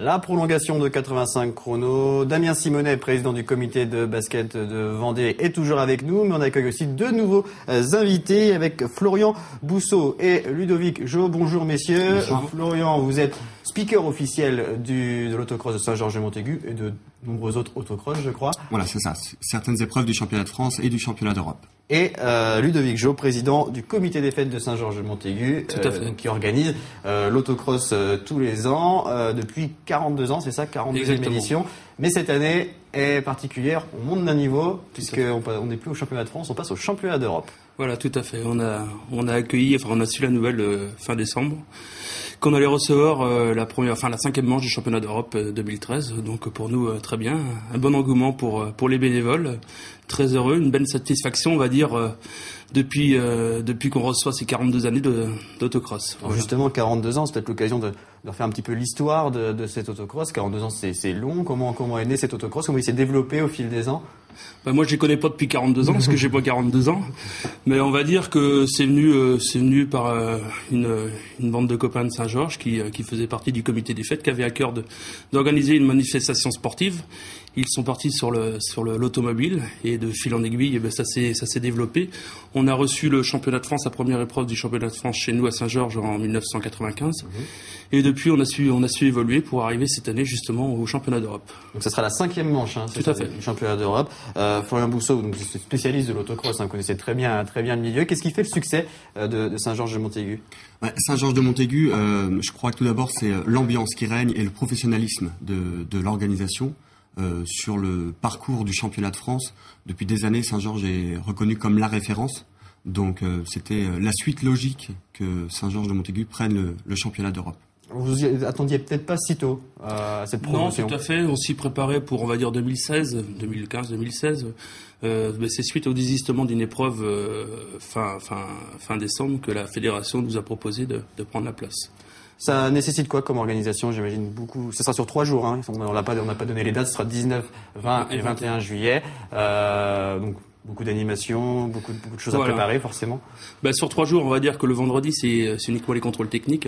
la prolongation de 85 chronos. Damien Simonet, président du comité de basket de Vendée, est toujours avec nous, mais on accueille aussi deux nouveaux invités avec Florian Bousseau et Ludovic Jo. Bonjour messieurs. Bonjour. Florian, vous êtes speaker officiel de l'autocross de Saint-Georges-de-Montaigu et de nombreux autres autocross, je crois. Voilà, c'est ça. Certaines épreuves du championnat de France et du championnat d'Europe. Et Ludovic Jo, président du comité des fêtes de Saint-Georges-de-Montaigu, qui organise l'autocross tous les ans, depuis 42 ans, c'est ça, 42e édition. Mais cette année est particulière, on monte d'un niveau, puisqu'on n'est plus au championnat de France, on passe au championnat d'Europe. Voilà, tout à fait. On a accueilli, on a su la nouvelle fin décembre, qu'on allait recevoir la 5e manche du championnat d'Europe 2013. Donc pour nous, très bien. Un bon engouement pour les bénévoles. Très heureux, une belle satisfaction, on va dire, depuis qu'on reçoit ces 42 années d'autocross. Voilà. Justement, 42 ans, c'est peut-être l'occasion de refaire un petit peu l'histoire de cet autocross. 42 ans, c'est long. Comment est né cet autocross? Comment il s'est développé au fil des ans? Moi, je les connais pas depuis 42 ans, parce que j'ai pas 42 ans. Mais on va dire que c'est venu par une bande de copains de Saint-Georges qui faisait partie du comité des fêtes, qui avait à cœur d'organiser une manifestation sportive. Ils sont partis sur l'automobile et de fil en aiguille, ça s'est développé. On a reçu le championnat de France, la première épreuve du championnat de France chez nous à Saint-Georges en 1995. Et depuis, on a su évoluer pour arriver cette année justement au championnat d'Europe. Donc ça sera la 5e manche, tout à fait, du championnat d'Europe. Florian Bousseau, donc spécialiste de l'autocross, vous connaissez très bien le milieu. Qu'est-ce qui fait le succès de Saint-Georges-de-Montaigu? Saint-Georges-de-Montaigu, je crois que tout d'abord c'est l'ambiance qui règne et le professionnalisme de l'organisation. Sur le parcours du championnat de France, depuis des années, Saint-Georges est reconnu comme la référence. Donc c'était la suite logique que Saint-Georges-de-Montaigu prenne le championnat d'Europe. Vous y attendiez peut-être pas si tôt à cette promotion? Non, tout à fait. On s'y préparait pour, on va dire, 2016, 2015, 2016. C'est suite au désistement d'une épreuve fin décembre que la fédération nous a proposé de prendre la place. Ça nécessite quoi comme organisation? J'imagine beaucoup. Ce sera sur 3 jours. On n'a pas donné les dates. Ce sera 19, 20 et 21 juillet. Donc beaucoup d'animations, beaucoup de choses à préparer forcément. Sur 3 jours, on va dire que le vendredi c'est uniquement les contrôles techniques.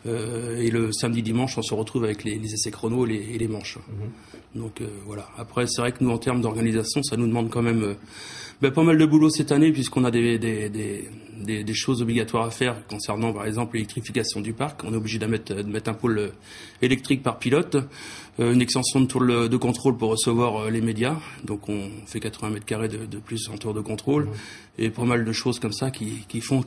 Et le samedi, dimanche, on se retrouve avec les essais chrono et les manches. Donc voilà. Après, c'est vrai que nous, en termes d'organisation, ça nous demande quand même pas mal de boulot cette année, puisqu'on a des choses obligatoires à faire concernant, par exemple, l'électrification du parc. On est obligé de mettre un pôle électrique par pilote, une extension de tour de contrôle pour recevoir les médias. Donc on fait 80 mètres carrés de plus en tour de contrôle, et pas mal de choses comme ça qui font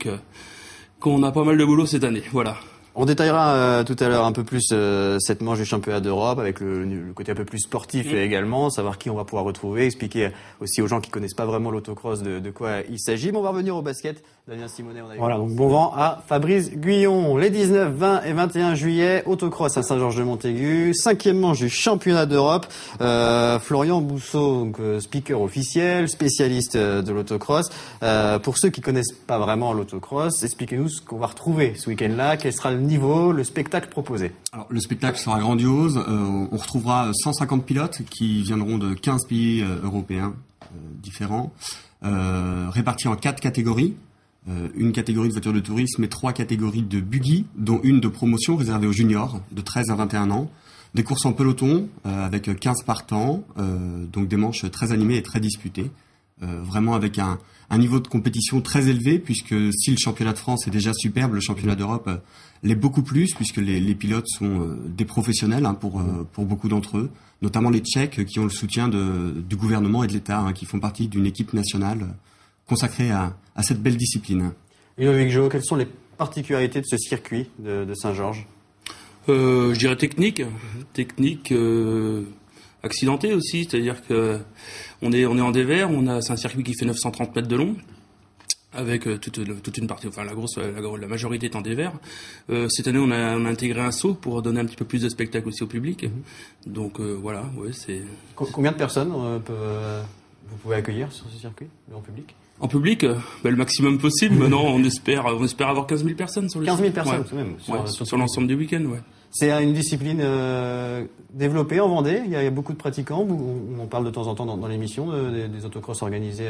qu'on a pas mal de boulot cette année. Voilà. On détaillera tout à l'heure un peu plus cette manche du championnat d'Europe avec le côté un peu plus sportif également, savoir qui on va pouvoir retrouver, expliquer aussi aux gens qui connaissent pas vraiment l'autocross de quoi il s'agit. Mais on va revenir au basket. Damien Simonet, voilà, donc bon vent à Fabrice Guyon. Les 19, 20 et 21 juillet, autocross à Saint-Georges-de-Montaigu, 5e manche du championnat d'Europe. Florian Bousseau, donc speaker officiel, spécialiste de l'autocross. Pour ceux qui connaissent pas vraiment l'autocross, expliquez-nous ce qu'on va retrouver ce week-end-là, quel sera le niveau, le spectacle proposé. Alors, le spectacle sera grandiose. On retrouvera 150 pilotes qui viendront de 15 pays européens différents, répartis en 4 catégories. Une catégorie de voitures de tourisme et 3 catégories de buggy, dont une de promotion réservée aux juniors de 13 à 21 ans. Des courses en peloton avec 15 partants, donc des manches très animées et très disputées. Vraiment avec un niveau de compétition très élevé, puisque si le championnat de France est déjà superbe, le championnat d'Europe l'est beaucoup plus, puisque les pilotes sont des professionnels pour beaucoup d'entre eux, notamment les Tchèques qui ont le soutien du gouvernement et de l'État, qui font partie d'une équipe nationale consacrée à cette belle discipline. Ludovic Jo, quelles sont les particularités de ce circuit de Saint-Georges? Je dirais technique, accidenté aussi, c'est-à-dire que on est en dévers, c'est un circuit qui fait 930 mètres de long, avec toute une partie, la majorité est en dévers. Cette année, on a intégré un saut pour donner un petit peu plus de spectacle aussi au public. Donc voilà, c'est. Combien de personnes vous pouvez accueillir sur ce circuit en public? En public, le maximum possible. Maintenant, on espère avoir 15 000 personnes sur le 15 000 personnes, tout de même. Sur l'ensemble des week-ends, ouais. C'est une discipline développée en Vendée. Il y a beaucoup de pratiquants. On en parle de temps en temps dans l'émission des autocross organisés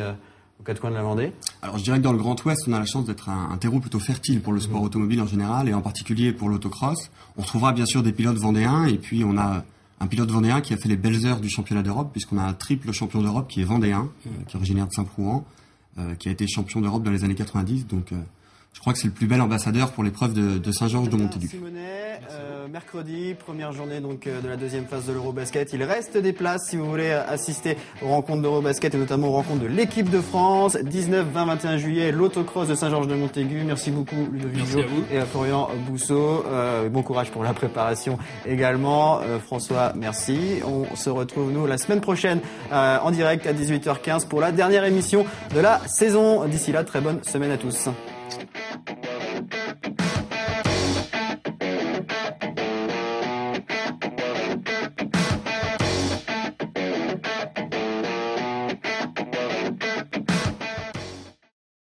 aux quatre coins de la Vendée? Alors je dirais que dans le Grand Ouest, on a la chance d'être un terreau plutôt fertile pour le sport automobile en général et en particulier pour l'autocross. On retrouvera bien sûr des pilotes vendéens et puis on a un pilote vendéen qui a fait les belles heures du championnat d'Europe puisqu'on a un triple champion d'Europe qui est vendéen, qui est originaire de Saint-Prouan, qui a été champion d'Europe dans les années 90. Donc je crois que c'est le plus bel ambassadeur pour l'épreuve de Saint-Georges de Montaigu. Simonet, mercredi, première journée donc de la deuxième phase de l'Eurobasket. Il reste des places si vous voulez assister aux rencontres d'Eurobasket et notamment aux rencontres de l'équipe de France. 19, 20, 21 juillet, l'autocross de Saint-Georges de Montaigu. Merci beaucoup Ludovic Jo et à Florian Bousseau. Bon courage pour la préparation également. François, merci. On se retrouve nous la semaine prochaine en direct à 18h15 pour la dernière émission de la saison. D'ici là, très bonne semaine à tous.